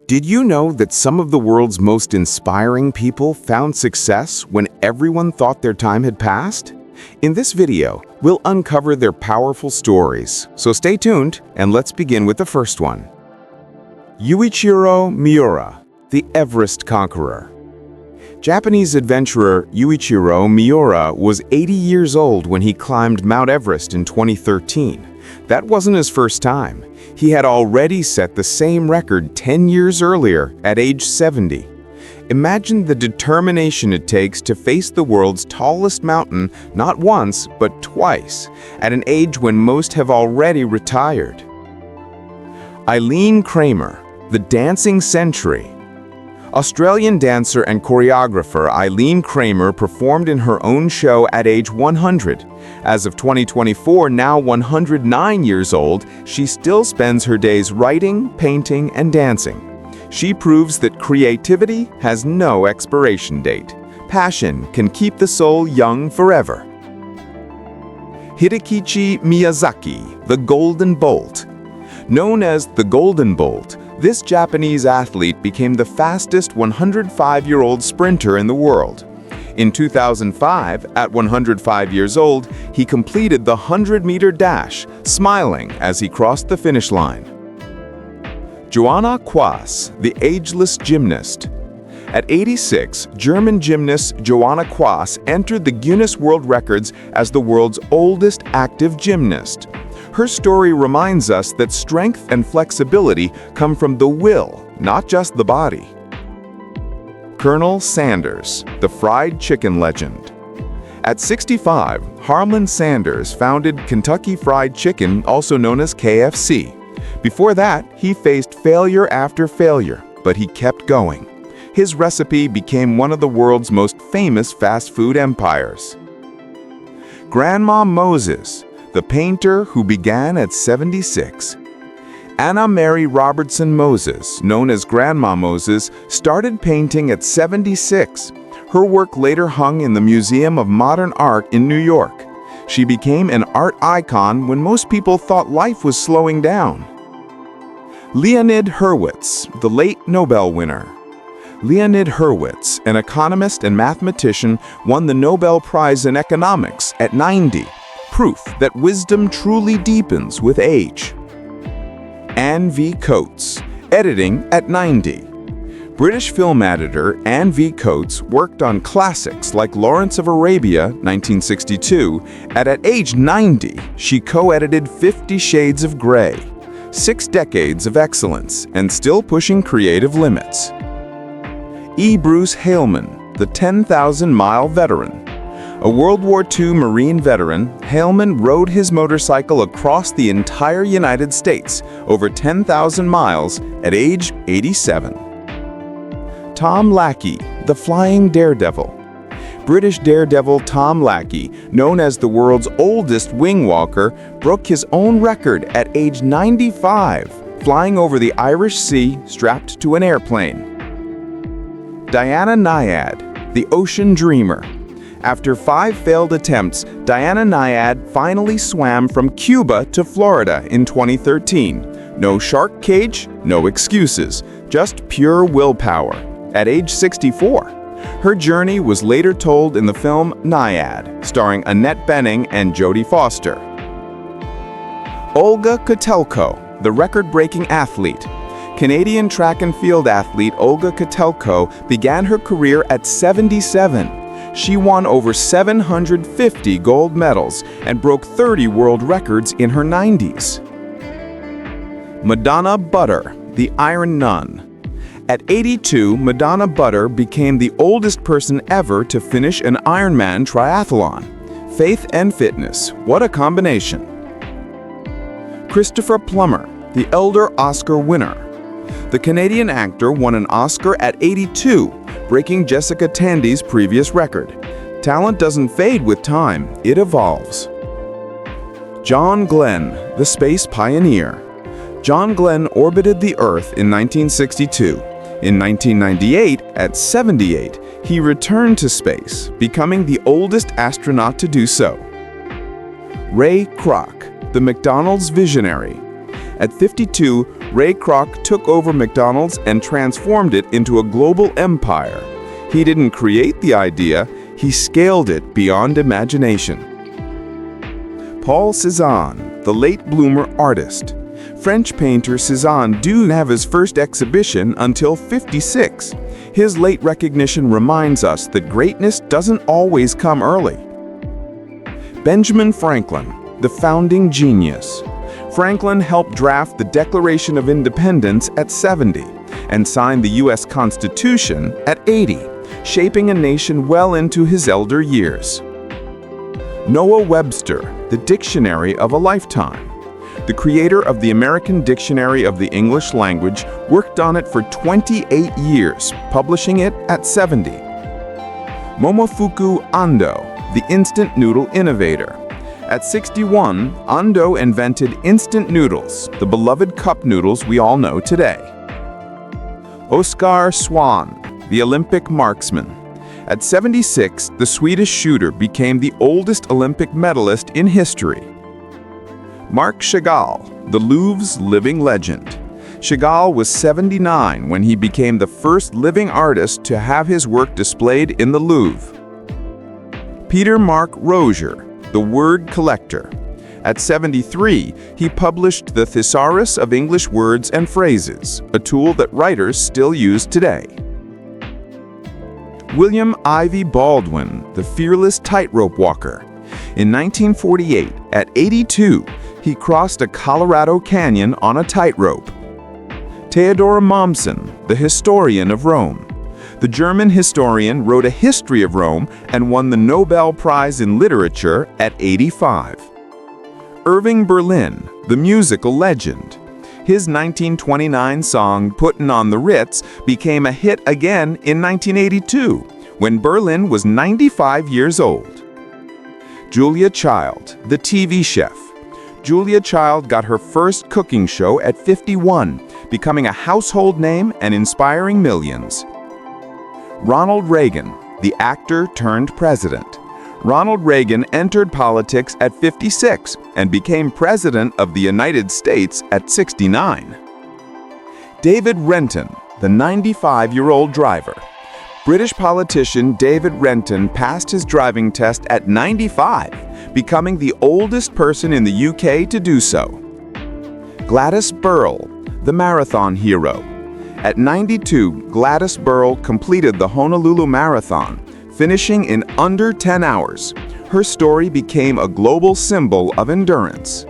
Did you know that some of the world's most inspiring people found success when everyone thought their time had passed? In this video, we'll uncover their powerful stories, so stay tuned and let's begin with the first one. Yuichiro Miura, the Everest Conqueror. Japanese adventurer Yuichiro Miura was 80 years old when he climbed Mount Everest in 2013. That wasn't his first time. He had already set the same record 10 years earlier at age 70. Imagine the determination it takes to face the world's tallest mountain not once, but twice, at an age when most have already retired. Eileen Kramer, the Dancing Century. Australian dancer and choreographer Eileen Kramer performed in her own show at age 100. As of 2024, now 109 years old, she still spends her days writing, painting, and dancing. She proves that creativity has no expiration date. Passion can keep the soul young forever. Hidekichi Miyazaki, the Golden Bolt. Known as the Golden Bolt, this Japanese athlete became the fastest 105-year-old sprinter in the world. In 2005, at 105 years old, he completed the 100-meter dash, smiling as he crossed the finish line. Joanna Quas, the Ageless Gymnast. At 86, German gymnast Joanna Quas entered the Guinness World Records as the world's oldest active gymnast. Her story reminds us that strength and flexibility come from the will, not just the body. Colonel Sanders, the fried chicken legend. At 65, Harlan Sanders founded Kentucky Fried Chicken, also known as KFC. Before that, he faced failure after failure, but he kept going. His recipe became one of the world's most famous fast food empires. Grandma Moses, the painter who began at 76. Anna Mary Robertson Moses, known as Grandma Moses, started painting at 76. Her work later hung in the Museum of Modern Art in New York. She became an art icon when most people thought life was slowing down. Leonid Hurwitz, the late Nobel winner. Leonid Hurwitz, an economist and mathematician, won the Nobel Prize in Economics at 90. Proof that wisdom truly deepens with age. Anne V. Coates, editing at 90. British film editor Anne V. Coates worked on classics like Lawrence of Arabia, 1962, and at age 90, she co-edited 50 Shades of Grey. 6 decades of excellence and still pushing creative limits. E. Bruce Halman, the 10,000-mile veteran. A World War II Marine veteran, Halman rode his motorcycle across the entire United States, over 10,000 miles, at age 87. Tom Lackey, the Flying Daredevil. British daredevil Tom Lackey, known as the world's oldest wing walker, broke his own record at age 95, flying over the Irish Sea strapped to an airplane. Diana Nyad, the Ocean Dreamer. After 5 failed attempts, Diana Nyad finally swam from Cuba to Florida in 2013. No shark cage, no excuses, just pure willpower. At age 64, her journey was later told in the film Nyad, starring Annette Bening and Jodie Foster. Olga Kotelko, the record-breaking athlete. Canadian track and field athlete Olga Kotelko began her career at 77. She won over 750 gold medals and broke 30 world records in her 90s. Madonna Butter, the Iron Nun. At 82, Madonna Butter became the oldest person ever to finish an Ironman triathlon. Faith and fitness, what a combination. Christopher Plummer, the Elder Oscar winner. The Canadian actor won an Oscar at 82, breaking Jessica Tandy's previous record. Talent doesn't fade with time, it evolves. John Glenn, the space pioneer. John Glenn orbited the Earth in 1962. In 1998, at 78, he returned to space, becoming the oldest astronaut to do so. Ray Kroc, the McDonald's visionary. At 52, Ray Kroc took over McDonald's and transformed it into a global empire. He didn't create the idea, he scaled it beyond imagination. Paul Cézanne, the late bloomer artist. French painter Cézanne didn't have his first exhibition until 56. His late recognition reminds us that greatness doesn't always come early. Benjamin Franklin, the founding genius. Franklin helped draft the Declaration of Independence at 70 and signed the U.S. Constitution at 80, shaping a nation well into his elder years. Noah Webster, the dictionary of a lifetime. The creator of the American Dictionary of the English Language worked on it for 28 years, publishing it at 70. Momofuku Ando, the instant noodle innovator. At 61, Ando invented instant noodles, the beloved cup noodles we all know today. Oskar Swan, the Olympic marksman. At 76, the Swedish shooter became the oldest Olympic medalist in history. Marc Chagall, the Louvre's living legend. Chagall was 79 when he became the first living artist to have his work displayed in the Louvre. Peter Mark Rozier, the word collector. At 73, he published the Thesaurus of English Words and Phrases, a tool that writers still use today. William Ivy Baldwin, the fearless tightrope walker. In 1948, at 82, he crossed a Colorado canyon on a tightrope. Theodor Mommsen, the historian of Rome. The German historian wrote a history of Rome and won the Nobel Prize in Literature at 85. Irving Berlin, the musical legend. His 1929 song Puttin' on the Ritz became a hit again in 1982, when Berlin was 95 years old. Julia Child, the TV chef. Julia Child got her first cooking show at 51, becoming a household name and inspiring millions. Ronald Reagan, the actor turned president. Ronald Reagan entered politics at 56 and became President of the United States at 69. David Renton, the 95-year-old driver. British politician David Renton passed his driving test at 95, becoming the oldest person in the UK to do so. Gladys Burrell, the marathon hero. At 92, Gladys Burrell completed the Honolulu Marathon, finishing in under 10 hours. Her story became a global symbol of endurance.